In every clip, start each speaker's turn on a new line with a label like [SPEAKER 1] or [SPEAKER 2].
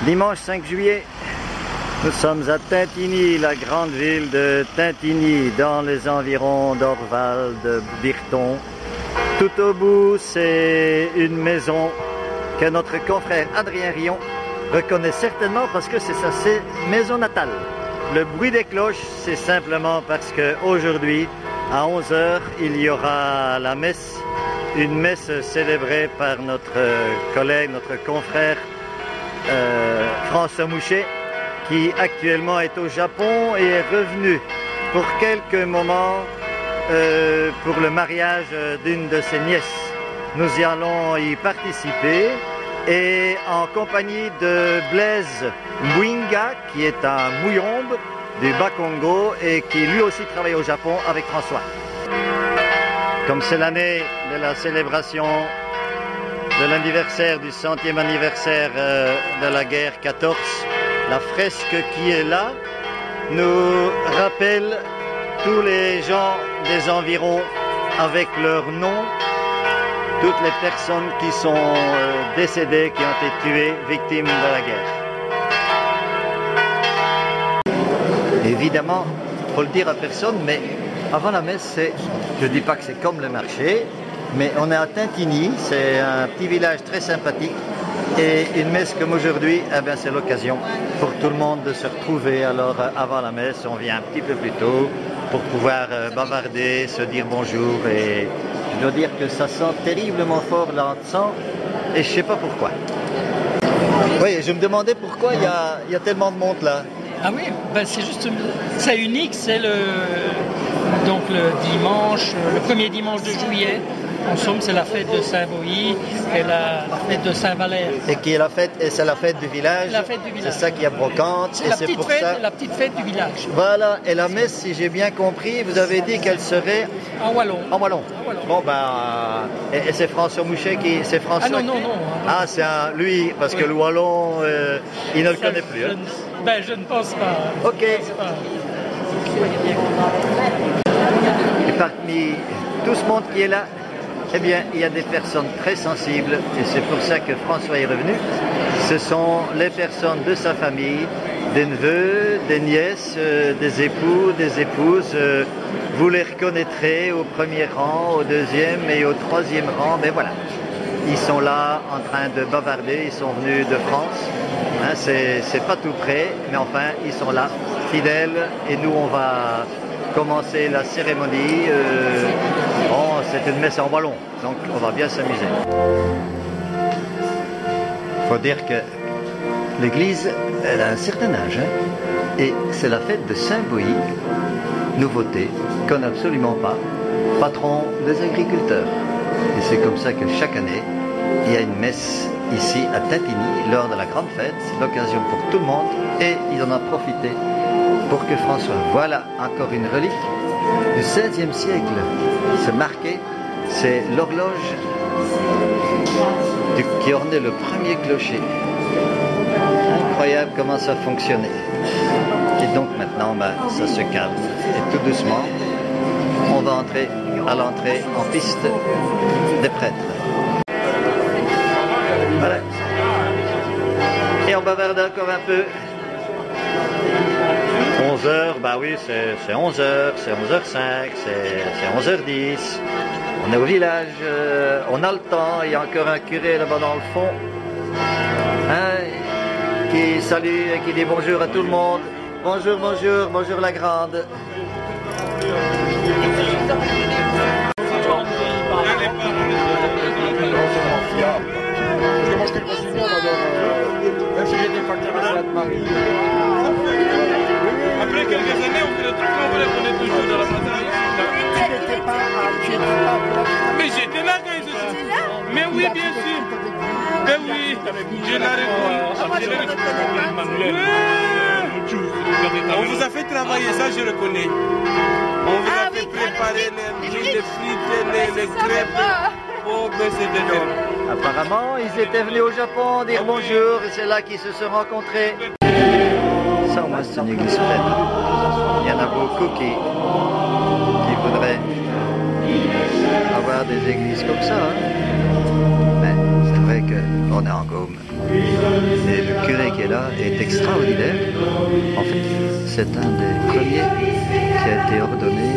[SPEAKER 1] Dimanche 5 juillet, nous sommes à Tintigny, la grande ville de Tintigny, dans les environs d'Orval, de Virton. Tout au bout, c'est une maison que notre confrère Adrien Rion reconnaît certainement parce que c'est sa maison natale. Le bruit des cloches, c'est simplement parce qu'aujourd'hui, à 11 h, il y aura la messe, une messe célébrée par notre collègue, notre confrère François Mouchet, qui actuellement est au Japon et est revenu pour quelques moments pour le mariage d'une de ses nièces. Nous y allons y participer et en compagnie de Blaise Mwinga, qui est un Muyombe du Bas-Congo et qui lui aussi travaille au Japon avec François. Comme c'est l'année de la célébration de l'anniversaire, du 100e anniversaire de la guerre 14, la fresque qui est là nous rappelle tous les gens des environs avec leur nom, toutes les personnes qui sont décédées, qui ont été tuées, victimes de la guerre. Évidemment, il faut le dire à personne, mais avant la messe, je ne dis pas que c'est comme le marché, mais on est à Tintigny, c'est un petit village très sympathique. Et une messe comme aujourd'hui, eh bien, c'est l'occasion pour tout le monde de se retrouver. Alors avant la messe, on vient un petit peu plus tôt pour pouvoir bavarder, se dire bonjour. Et je dois dire que ça sent terriblement fort l'encens et je ne sais pas pourquoi. Oui, je me demandais pourquoi il y a tellement de monde là.
[SPEAKER 2] Ah oui, ben c'est juste, c'est unique, c'est le dimanche, le premier dimanche de juillet. En somme, c'est la fête de Saint-Boï et la fête de Saint-Valère.
[SPEAKER 1] Et qui est la fête, et c'est la fête du village.
[SPEAKER 2] La fête du village.
[SPEAKER 1] C'est ça qui est brocante.
[SPEAKER 2] C'est la petite fête du village.
[SPEAKER 1] Voilà, et la messe, si j'ai bien compris, vous avez dit qu'elle serait
[SPEAKER 2] en wallon.
[SPEAKER 1] En wallon. Bon ben, et c'est François Mouchet qui, c'est François.
[SPEAKER 2] Ah non.
[SPEAKER 1] Ah c'est lui, parce que le wallon, il ne le connaît plus.
[SPEAKER 2] Je ne pense pas.
[SPEAKER 1] Ok. Et parmi tout ce monde qui est là, eh bien, il y a des personnes très sensibles et c'est pour ça que François est revenu. Ce sont les personnes de sa famille, des neveux, des nièces, des époux, des épouses. Vous les reconnaîtrez au premier rang, au deuxième et au troisième rang. Mais voilà, ils sont là en train de bavarder, ils sont venus de France. Hein, c'est pas tout près, mais enfin, ils sont là, fidèles. Et nous, on va commencer la cérémonie. C'est une messe en wallon, donc on va bien s'amuser. Il faut dire que l'église, elle a un certain âge, hein, et c'est la fête de Saint-Boï, nouveauté, qu'on n'a absolument pas, patron des agriculteurs. Et c'est comme ça que chaque année, il y a une messe ici à Tintigny, lors de la grande fête. C'est l'occasion pour tout le monde, et ils en ont profité pour que François, voilà encore une relique du XVIe siècle, c'est marqué, c'est l'horloge qui ornait le premier clocher. Incroyable comment ça fonctionnait. Et donc maintenant, ça se calme. Et tout doucement, on va entrer à l'entrée en piste des prêtres. Voilà. Et on bavarde encore un peu. 11 h, bah oui, c'est 11 h, c'est 11h05, c'est 11h10. On est au village, on a le temps, il y a encore un curé là-bas dans le fond, hein, qui salue et qui dit bonjour à tout le monde. Bonjour, bonjour, bonjour la grande.
[SPEAKER 3] Après quelques années, on fait le truc qu'on voulait, on est toujours dans la bataille. Mais j'étais là quand ils étaient là. Mais oui, bien sûr. Mais oui, je l'ai répondu. On vous a fait travailler, ça je reconnais. On vous a fait préparer les frites, les crêpes. Oh, mais c'était drôle.
[SPEAKER 1] Apparemment, ils étaient venus au Japon dire bonjour et c'est là qu'ils se sont rencontrés. Ça, au moins, c'est une église pleine. Il y en a beaucoup qui voudraient avoir des églises comme ça. Hein. Mais c'est vrai qu'on est en Gaume. Et le curé qui est là est extraordinaire. En fait, c'est un des premiers qui a été ordonné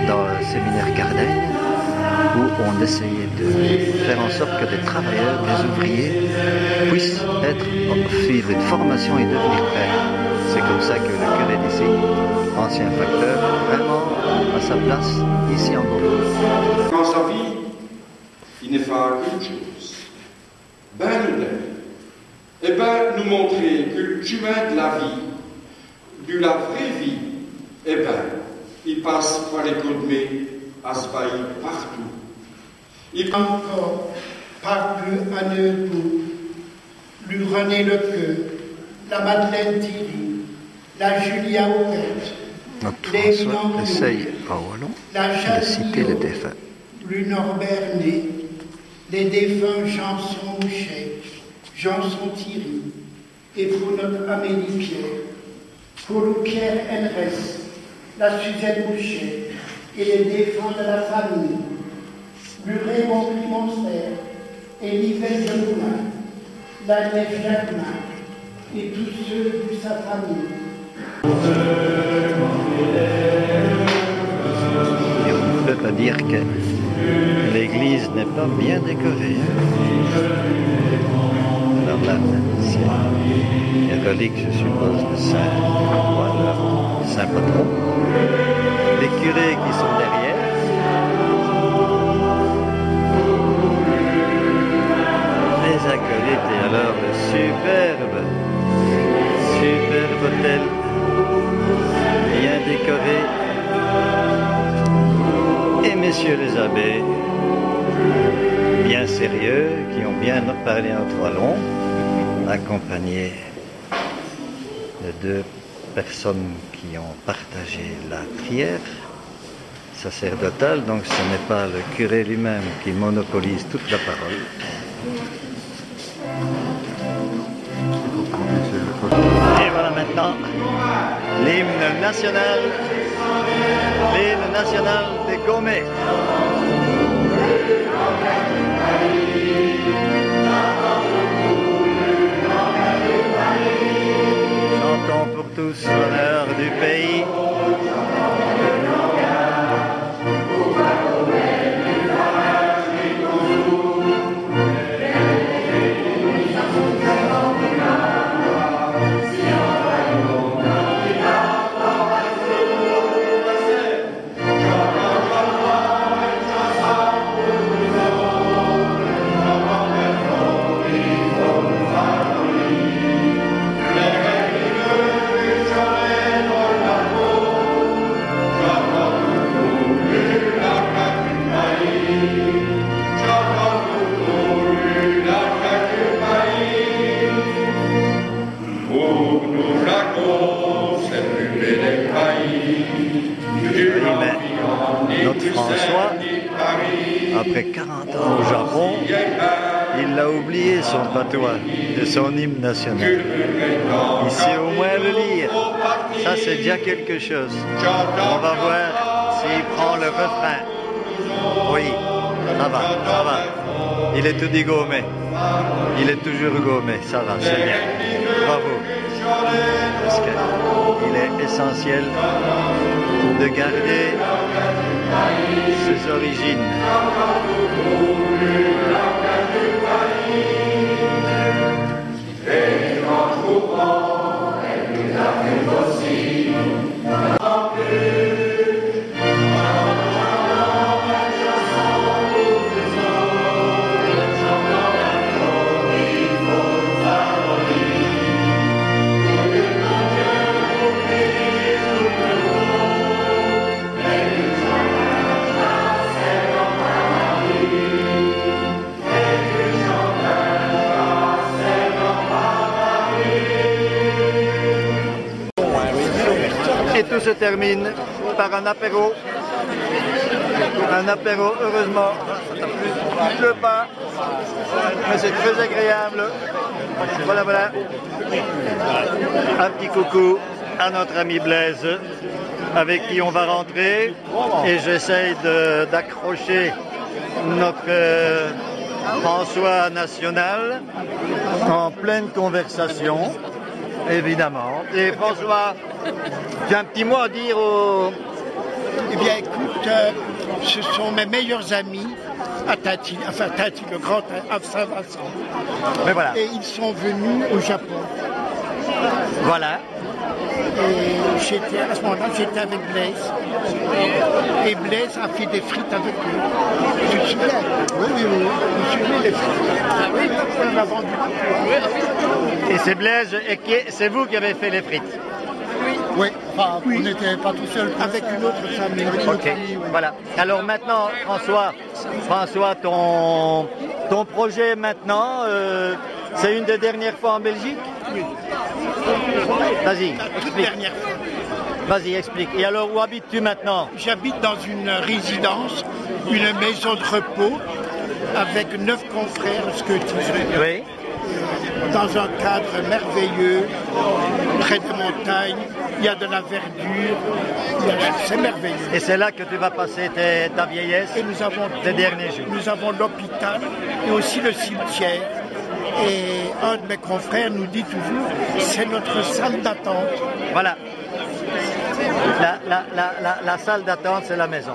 [SPEAKER 1] dans le séminaire Cardaigne, où on essayait de faire en sorte que des travailleurs, des ouvriers puissent suivre une formation et devenir prêtres. C'est comme ça que le curé d'ici, ancien facteur, vraiment à sa place ici en Bourgogne.
[SPEAKER 4] Dans sa vie, il ne fait qu'une chose, ben le lait. Et ben nous montrer que le chemin de la vie, de la vraie vie, eh ben, il passe par les Côtes-Mées, à ce pays, partout. Il
[SPEAKER 5] encore parbleu à Neubourg, lui René Lequeux, la Madeleine Thierry, la Julia Auquette,
[SPEAKER 1] Notre François essaye en wallon de citer les défunts.
[SPEAKER 5] Lui Norbert Né, les défunts Janson Mouchet, Janson Thierry, et pour notre Amélie Pierre, pour le Pierre Henrès, la Suzette Boucher, et les défunts de la famille, le Raymond Monster, et l'Yvette de Moulin, la Nef Jacquemin, et tous ceux de sa famille.
[SPEAKER 1] Et on ne peut pas dire que l'église n'est pas bien décorée. Alors là, c'est une relique, je suppose, de Saint Patron. Les curés qui sont derrière. Les acolytes et alors le superbe hôtel bien décoré. Et messieurs les abbés, bien sérieux, qui ont bien parlé en trois longs, accompagnés de deux personnes qui ont partagé la prière sacerdotale, donc ce n'est pas le curé lui-même qui monopolise toute la parole. Et voilà maintenant l'hymne national des Gaumais. Chantons pour tous l'honneur du pays. Notre François, après 40 ans au Japon, il a oublié son patois de son hymne national. Il sait au moins le lire. Ça, c'est déjà quelque chose. On va voir s'il prend le refrain. Oui, ça va, ça va. Il est tout dit gourmet. Il est toujours gourmet. Ça va, c'est bien. Bravo. Parce qu'il est essentiel de garder ses origines. Et tout se termine par un apéro. Un apéro, heureusement, il ne pleut pas, mais c'est très agréable. Voilà, voilà. Un petit coucou à notre ami Blaise, avec qui on va rentrer. Et j'essaye d'accrocher notre François National, en pleine conversation, évidemment. Et François, tu as un petit mot à dire aux...
[SPEAKER 5] Eh bien, écoute, ce sont mes meilleurs amis à Tati, enfin Tati, le grand à Saint-Vincent.
[SPEAKER 1] Mais voilà.
[SPEAKER 5] Et ils sont venus au Japon.
[SPEAKER 1] Voilà.
[SPEAKER 5] Et à ce moment-là, j'étais avec Blaise. Et Blaise a fait des frites avec eux. Tu te souviens? Oui. Je me souviens des frites. On a vendu.
[SPEAKER 1] Et c'est Blaise, et c'est vous qui avez fait les frites?
[SPEAKER 5] Oui. Enfin, on n'était pas tout seul. Avec une autre famille.
[SPEAKER 1] Ok, voilà. Alors maintenant, François, ton projet maintenant, c'est une des dernières fois en Belgique?
[SPEAKER 5] Oui.
[SPEAKER 1] Vas-y, explique.
[SPEAKER 5] Dernière fois.
[SPEAKER 1] Vas-y, explique. Et alors, où habites-tu maintenant?
[SPEAKER 5] J'habite dans une résidence, une maison de repos, avec 9 confrères scotistes.
[SPEAKER 1] Oui.
[SPEAKER 5] Dans un cadre merveilleux, près des montagnes, il y a de la verdure, c'est merveilleux.
[SPEAKER 1] Et c'est là que tu vas passer ta vieillesse
[SPEAKER 5] Et nous avons
[SPEAKER 1] tes derniers jours.
[SPEAKER 5] Nous avons l'hôpital et aussi le cimetière. Et un de mes confrères nous dit toujours, c'est notre salle d'attente.
[SPEAKER 1] Voilà. La salle d'attente, c'est la maison.